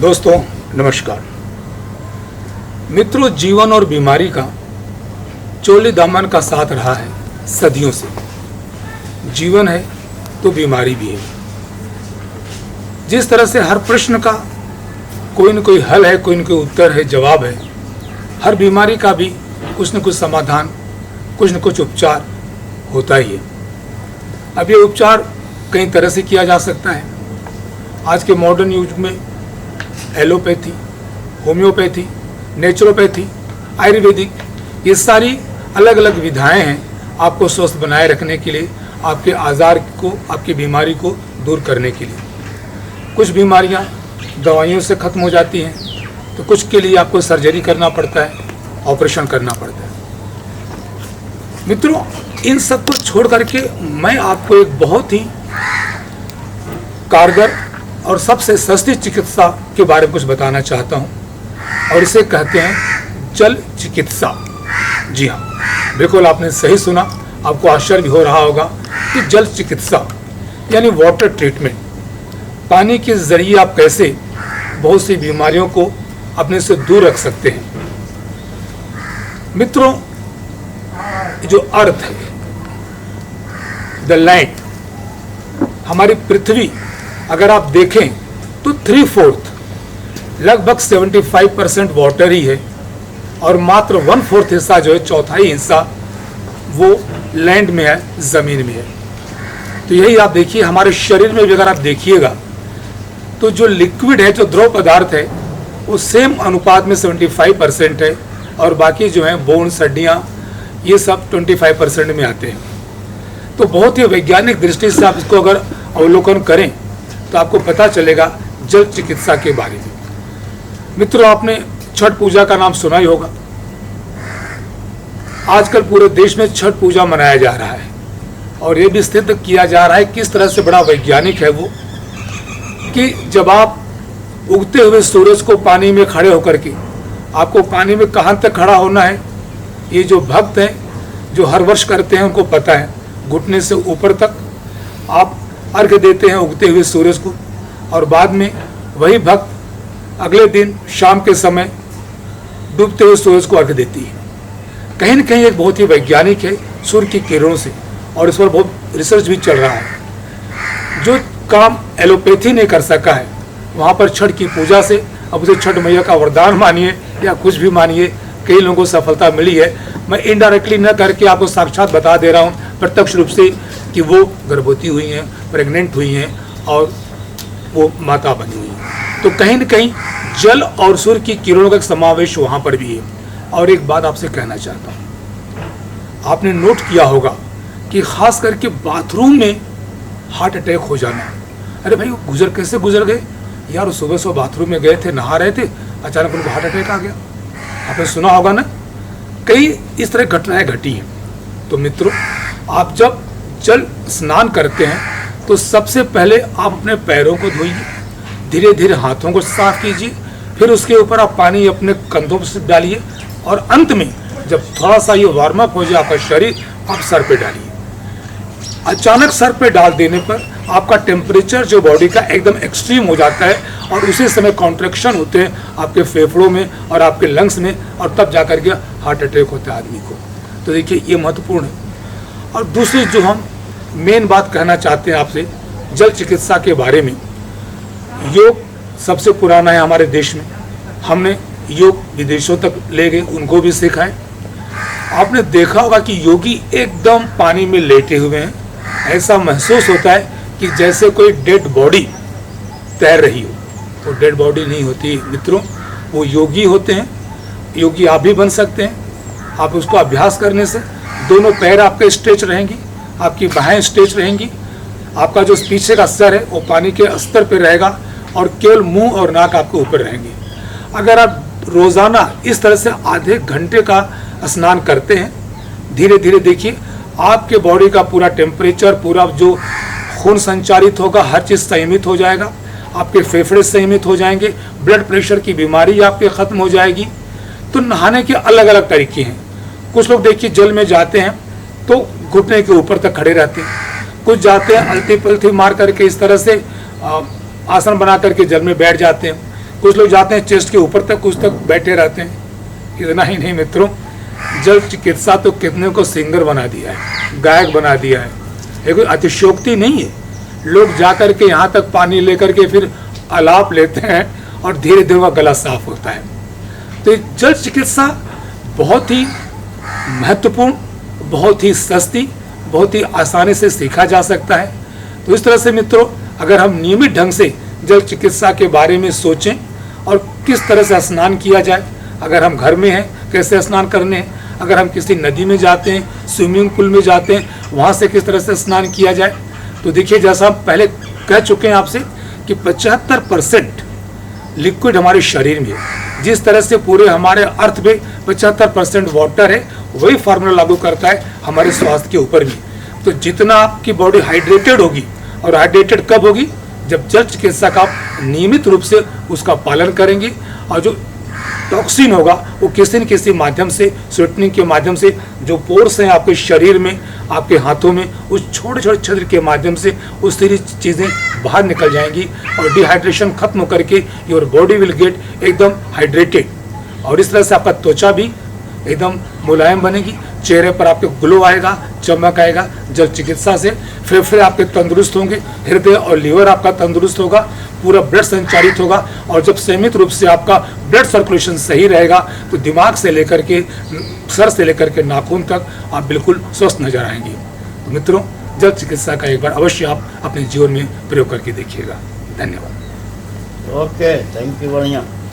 दोस्तों नमस्कार। मित्रों, जीवन और बीमारी का चोली दामन का साथ रहा है सदियों से। जीवन है तो बीमारी भी है। जिस तरह से हर प्रश्न का कोई न कोई हल है, कोई न कोई उत्तर है, जवाब है, हर बीमारी का भी कुछ न कुछ समाधान, कुछ न कुछ उपचार होता ही है। अब ये उपचार कई तरह से किया जा सकता है। आज के मॉडर्न युग में एलोपैथी, होम्योपैथी, नेचुरोपैथी, आयुर्वेदिक, ये सारी अलग अलग विधाएं हैं आपको स्वस्थ बनाए रखने के लिए, आपके आजार को, आपकी बीमारी को दूर करने के लिए। कुछ बीमारियां दवाइयों से ख़त्म हो जाती हैं, तो कुछ के लिए आपको सर्जरी करना पड़ता है, ऑपरेशन करना पड़ता है। मित्रों, इन सब को छोड़ करके मैं आपको एक बहुत ही कारगर और सबसे सस्ती चिकित्सा के बारे में कुछ बताना चाहता हूं, और इसे कहते हैं जल चिकित्सा। जी हाँ, बिल्कुल आपने सही सुना। आपको आश्चर्य भी हो रहा होगा कि जल चिकित्सा यानी वाटर ट्रीटमेंट, पानी के जरिए आप कैसे बहुत सी बीमारियों को अपने से दूर रख सकते हैं। मित्रों, जो अर्थ है, द लैंड, हमारी पृथ्वी, अगर आप देखें तो 3/4 लगभग 75% वाटर ही है, और मात्र 1/4 हिस्सा जो है, चौथाई हिस्सा वो लैंड में है, ज़मीन में है। तो यही आप देखिए, हमारे शरीर में भी अगर आप देखिएगा तो जो लिक्विड है, जो द्रव पदार्थ है, वो सेम अनुपात में 75% है, और बाकी जो है बोन्स, हड्डियाँ, ये सब 25% में आते हैं। तो बहुत ही वैज्ञानिक दृष्टि से आप इसको अगर अवलोकन करें तो आपको पता चलेगा जल चिकित्सा के बारे में। मित्रों, आपने छठ पूजा का नाम सुना ही होगा। आजकल पूरे देश में छठ पूजा मनाया जा रहा है, और ये भी सिद्ध किया जा रहा है किस तरह से बड़ा वैज्ञानिक है वो, कि जब आप उगते हुए सूरज को पानी में खड़े होकर के, आपको पानी में कहाँ तक खड़ा होना है, ये जो भक्त हैं जो हर वर्ष करते हैं उनको पता है। घुटने से ऊपर तक आप अर्घ्य देते हैं उगते हुए सूरज को, और बाद में वही भक्त अगले दिन शाम के समय डूबते हुए सूरज को अर्घ्य देती है। कहीं न कहीं एक बहुत ही वैज्ञानिक है सूर्य की किरणों से, और इस पर बहुत रिसर्च भी चल रहा है। जो काम एलोपैथी ने कर सका है, वहाँ पर छठ की पूजा से, अब उसे छठ मैया का वरदान मानिए या कुछ भी मानिए, कई लोगों को सफलता मिली है। मैं इनडायरेक्टली न करके आपको साक्षात बता दे रहा हूँ, प्रत्यक्ष रूप से, कि वो गर्भवती हुई हैं, प्रेग्नेंट हुई हैं, और वो माता बनी हुई हैं। तो कहीं न कहीं जल और सूर्य की किरणों का समावेश वहाँ पर भी है। और एक बात आपसे कहना चाहता हूँ, आपने नोट किया होगा कि खास करके बाथरूम में हार्ट अटैक हो जाना। अरे भाई, वो कैसे गुजर गए यार, सुबह सुबह बाथरूम में गए थे, नहा रहे थे, अचानक उनको हार्ट अटैक आ गया। आपने सुना होगा ना, कई इस तरह घटनाएं घटी हैं। तो मित्रों, आप जब जल स्नान करते हैं तो सबसे पहले आप अपने पैरों को धोइए, धीरे धीरे हाथों को साफ कीजिए, फिर उसके ऊपर आप पानी अपने कंधों पर डालिए, और अंत में जब थोड़ा सा ये वार्म अप हो जाए आपका शरीर, आप सर पे डालिए। अचानक सर पे डाल देने पर आपका टेम्परेचर जो बॉडी का एकदम एक्सट्रीम हो जाता है, और उसी समय कॉन्ट्रैक्शन होते हैं आपके फेफड़ों में और आपके लंग्स में, और तब जाकर के हार्ट अटैक होता है आदमी को। तो देखिए, ये महत्वपूर्ण है। और दूसरी जो हम मेन बात कहना चाहते हैं आपसे जल चिकित्सा के बारे में, योग सबसे पुराना है हमारे देश में। हमने योग विदेशों तक ले गए, उनको भी सिखाए। आपने देखा होगा कि योगी एकदम पानी में लेटे हुए हैं, ऐसा महसूस होता है कि जैसे कोई डेड बॉडी तैर रही हो। तो डेड बॉडी नहीं होती मित्रों, वो योगी होते हैं। योगी आप भी बन सकते हैं। आप उसको अभ्यास करने से दोनों पैर आपके स्ट्रेच रहेंगी, आपकी बाहें स्ट्रेच रहेंगी, आपका जो पीछे का सर है वो पानी के स्तर पर रहेगा, और केवल मुंह और नाक आपके ऊपर रहेंगे। अगर आप रोज़ाना इस तरह से आधे घंटे का स्नान करते हैं, धीरे धीरे देखिए आपके बॉडी का पूरा टेम्परेचर, पूरा जो खून संचारित होगा, हर चीज़ संयमित हो जाएगा, आपके फेफड़े संयमित हो जाएंगे, ब्लड प्रेशर की बीमारी आपके ख़त्म हो जाएगी। तो नहाने के अलग अलग तरीके हैं। कुछ लोग देखिए जल में जाते हैं तो घुटने के ऊपर तक खड़े रहते हैं, कुछ जाते हैं अलती पलती मार करके इस तरह से आसन बना करके जल में बैठ जाते हैं, कुछ लोग जाते हैं चेस्ट के ऊपर तक, कुछ तक बैठे रहते हैं। इतना ही नहीं मित्रों, जल चिकित्सा तो कितने को सिंगर बना दिया है, गायक बना दिया है। ये कोई अतिशयोक्ति नहीं है। लोग जाकर के यहाँ तक पानी लेकर के फिर आलाप लेते हैं और धीरे धीरे वह गला साफ होता है। तो ये जल चिकित्सा बहुत ही महत्वपूर्ण, बहुत ही सस्ती, बहुत ही आसानी से सीखा जा सकता है। तो इस तरह से मित्रों, अगर हम नियमित ढंग से जल चिकित्सा के बारे में सोचें और किस तरह से स्नान किया जाए, अगर हम घर में हैं कैसे स्नान करने हैं, अगर हम किसी नदी में जाते हैं, स्विमिंग पूल में जाते हैं, वहाँ से किस तरह से स्नान किया जाए। तो देखिए, जैसा हम पहले कह चुके हैं आपसे कि 75% लिक्विड हमारे शरीर में है। जिस तरह से पूरे हमारे अर्थ में 75% वाटर है, वही फार्मूला लागू करता है हमारे स्वास्थ्य के ऊपर भी। तो जितना आपकी बॉडी हाइड्रेटेड होगी, और हाइड्रेटेड कब होगी, जब जल चिकित्सा का आप नियमित रूप से उसका पालन करेंगे, और जो टॉक्सिन होगा वो किसी न किसी माध्यम से, स्वेटनिंग के माध्यम से, जो पोर्स हैं आपके शरीर में, आपके हाथों में, उस छोटे छोटे छिद्र के माध्यम से उस सारी चीज़ें बाहर निकल जाएंगी और डिहाइड्रेशन खत्म करके योर बॉडी विल गेट एकदम हाइड्रेटेड। और इस तरह से आपका त्वचा भी एकदम मुलायम बनेगी, चेहरे पर आपके ग्लो आएगा, चमक आएगा जल चिकित्सा से। फेफड़े आपके तंदुरुस्त होंगे, हृदय और लीवर आपका तंदुरुस्त होगा, पूरा ब्लड संचारित होगा। और जब संयमित रूप से आपका ब्लड सर्कुलेशन सही रहेगा तो दिमाग से लेकर के, सर से लेकर के नाखून तक आप बिल्कुल स्वस्थ नजर आएंगे। तो मित्रों, जल चिकित्सा का एक बार अवश्य आप अपने जीवन में प्रयोग करके देखिएगा। धन्यवाद। ओके, थैंक यू, बढ़िया।